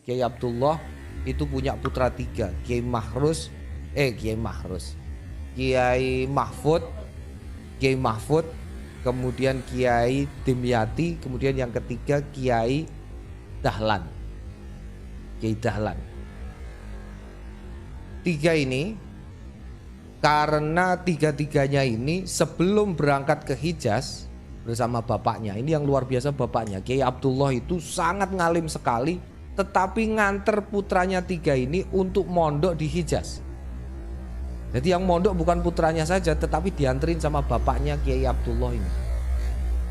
Kiai Abdullah itu punya putra 3, Kiai Mahfud, kemudian Kiai Dimyati, kemudian yang ketiga Kiai Dahlan. 3 ini karena 3-3-nya ini sebelum berangkat ke Hijaz bersama bapaknya, ini yang luar biasa, bapaknya Kiai Abdullah itu sangat ngalim sekali, tetapi nganter putranya 3 ini untuk mondok di Hijaz. Jadi yang mondok bukan putranya saja, tetapi dianterin sama bapaknya Kiai Abdullah ini.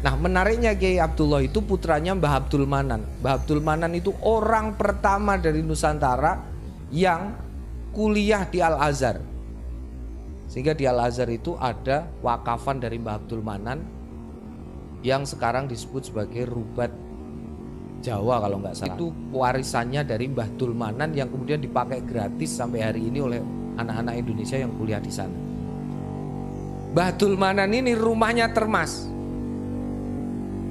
Nah, menariknya Kiai Abdullah itu putranya Mbah Abdul Manan. Mbah Abdul Manan itu orang pertama dari Nusantara yang kuliah di Al-Azhar. Sehingga di Al-Azhar itu ada wakafan dari Mbah Abdul Manan yang sekarang disebut sebagai Rubat Jawa kalau nggak salah. Itu warisannya dari Mbah Abdul Manan yang kemudian dipakai gratis sampai hari ini oleh anak-anak Indonesia yang kuliah di sana. Mbah Abdul Manan ini rumahnya Termas.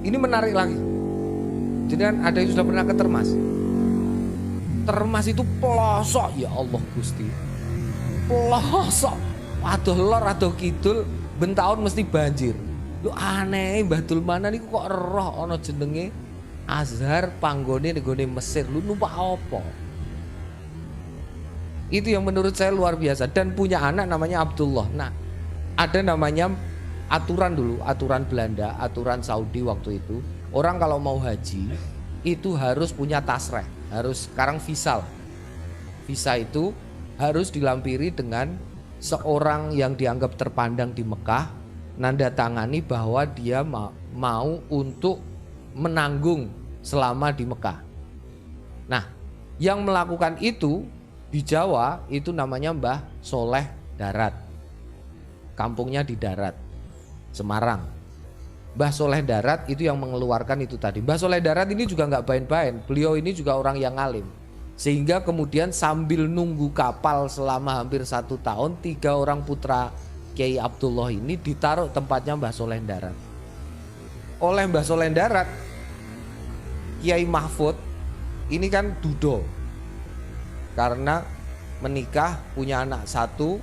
Ini menarik lagi. Jadi kan ada yang sudah pernah ke Termas. Termas itu pelosok, ya Allah Gusti. Pelosok. Aduh lor, aduh kidul, bentahun mesti banjir. Lu aneh, Mbah Abdul Manan iku kok roh ana jenenge Azhar panggone nggone Mesir. Lu numpak apa? Itu yang menurut saya luar biasa, dan punya anak namanya Abdullah. Nah, ada namanya aturan dulu, aturan Belanda, aturan Saudi waktu itu. Orang kalau mau haji itu harus punya tasreh, harus sekarang visa. Visa itu harus dilampiri dengan seorang yang dianggap terpandang di Mekah, nanda tangani bahwa dia mau untuk menanggung selama di Mekah. Nah, yang melakukan itu di Jawa itu namanya Mbah Soleh Darat. Kampungnya di Darat, Semarang. Mbah Soleh Darat itu yang mengeluarkan itu tadi. Mbah Soleh Darat ini juga nggak bain-bain. Beliau ini juga orang yang alim. Sehingga kemudian sambil nunggu kapal selama hampir 1 tahun, 3 orang putra Kiai Abdullah ini ditaruh tempatnya Mbah Soleh Darat. Oleh Mbah Soleh Darat, Kiai Mahfud ini kan dudo karena menikah, punya anak 1,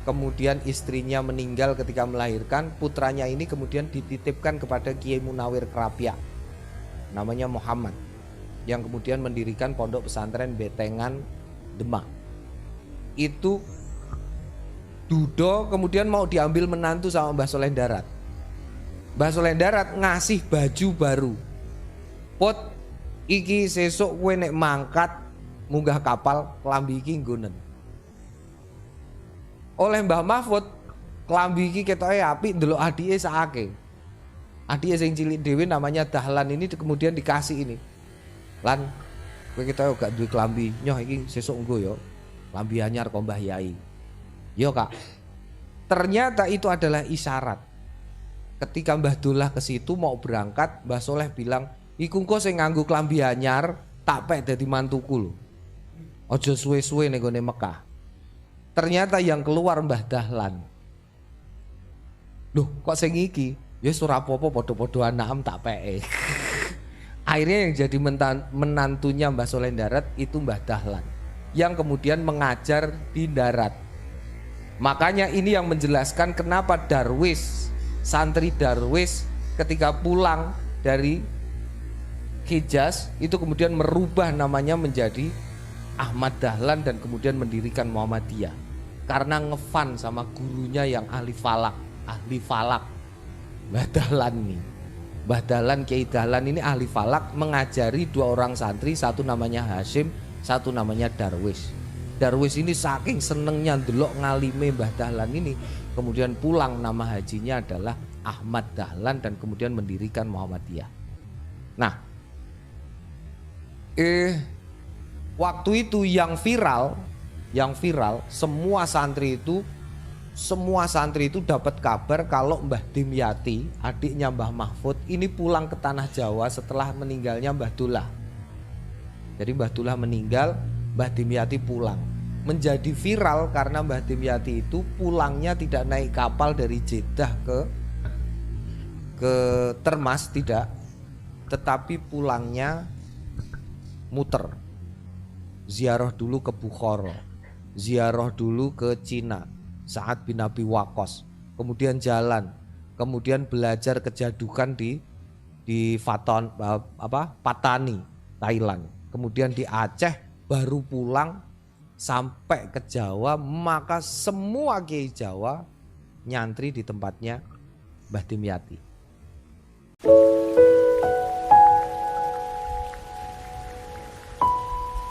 kemudian istrinya meninggal ketika melahirkan. Putranya ini kemudian dititipkan kepada Kiai Munawir Krapyak, namanya Muhammad, yang kemudian mendirikan pondok pesantren Betengan Demak. Itu dudo kemudian mau diambil menantu sama Mbah Soleh Darat. Mbah Soleh Darat ngasih baju baru. Pot iki sesuk kowe nek mangkat munggah kapal, klambi iki nggonen. Oleh Mbah Mahfud, klambi iki ketoke apik, ndelok adike sakake. Adike sing cilik dhewe namanya Dahlan ini kemudian dikasih ini. Lan, kowe ketoke gak duwe klambi, nyoh iki sesuk nggo ya. Klambi anyar kok Mbah Yai. Yo Kak. Ternyata itu adalah isyarat. Ketika Mbah Dullah ke situ mau berangkat, Mbah Soleh bilang, "Iku engko sing nganggo klambi anyar tak pek dadi mantuku lho. Aja suwe-suwe ning gone Mekah." Ternyata yang keluar Mbah Dahlan. Loh, kok sing iki? Ya ora apa-apa, padha-padha anakem tak peke. Akhirnya yang jadi menantunya Mbah Soleh Darat itu Mbah Dahlan, yang kemudian mengajar di darat. Makanya ini yang menjelaskan kenapa Darwis, santri Darwis ketika pulang dari Hijaz itu kemudian merubah namanya menjadi Ahmad Dahlan dan kemudian mendirikan Muhammadiyah, karena ngefan sama gurunya yang ahli falak Mbah Dahlan nih. Mbah Dahlan, Kiai Dahlan ini ahli falak, mengajari 2 orang santri, satu namanya Hashim, satu namanya Darwis. Darwis ini saking senengnya ndelok ngalime Mbah Dahlan ini, kemudian pulang nama hajinya adalah Ahmad Dahlan dan kemudian mendirikan Muhammadiyah. Nah, waktu itu yang viral semua santri itu dapat kabar kalau Mbah Dimyati, adiknya Mbah Mahfud, ini pulang ke tanah Jawa setelah meninggalnya Mbah Dullah. Jadi Mbah Dullah meninggal, Mbah Dimyati pulang. Menjadi viral karena Mbah Dimyati itu pulangnya tidak naik kapal dari Jeddah ke Termas, tidak, tetapi pulangnya muter ziarah dulu ke Bukhara, ziarah dulu ke Cina, Sa'ad bin Abi Waqqas, kemudian jalan, kemudian belajar kejadukan di Patani, Thailand, kemudian di Aceh, baru pulang sampai ke Jawa. Maka semua kiai Jawa nyantri di tempatnya Mbah Dimyati.